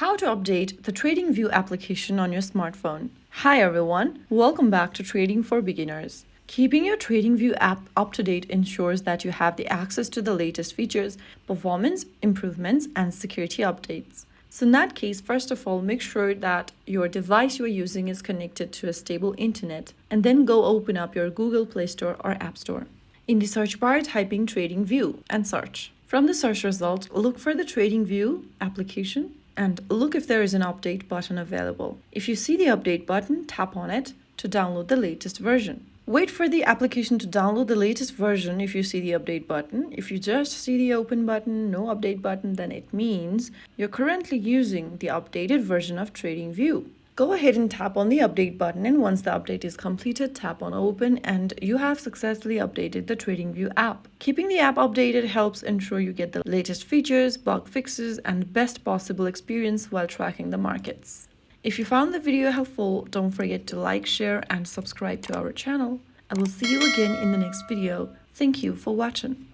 How to update the TradingView application on your smartphone. Hi everyone, welcome back to Trading for Beginners. Keeping your TradingView app up to date ensures that you have the access to the latest features, performance improvements, and security updates. So in that case, first of all, make sure that your device you are using is connected to a stable internet, and then go open up your Google Play Store or App Store. In the search bar, type in TradingView and search. From the search result, look for the TradingView application and look if there is an update button available. If you see the update button, tap on it to download the latest version. Wait for the application to download the latest version if you see the update button. If you just see the open button, no update button, then it means you're currently using the updated version of TradingView. Go ahead and tap on the update button, and once the update is completed, tap on open and you have successfully updated the TradingView app. Keeping the app updated helps ensure you get the latest features, bug fixes, and the best possible experience while tracking the markets. If you found the video helpful, don't forget to like, share, and subscribe to our channel. I will see you again in the next video. Thank you for watching.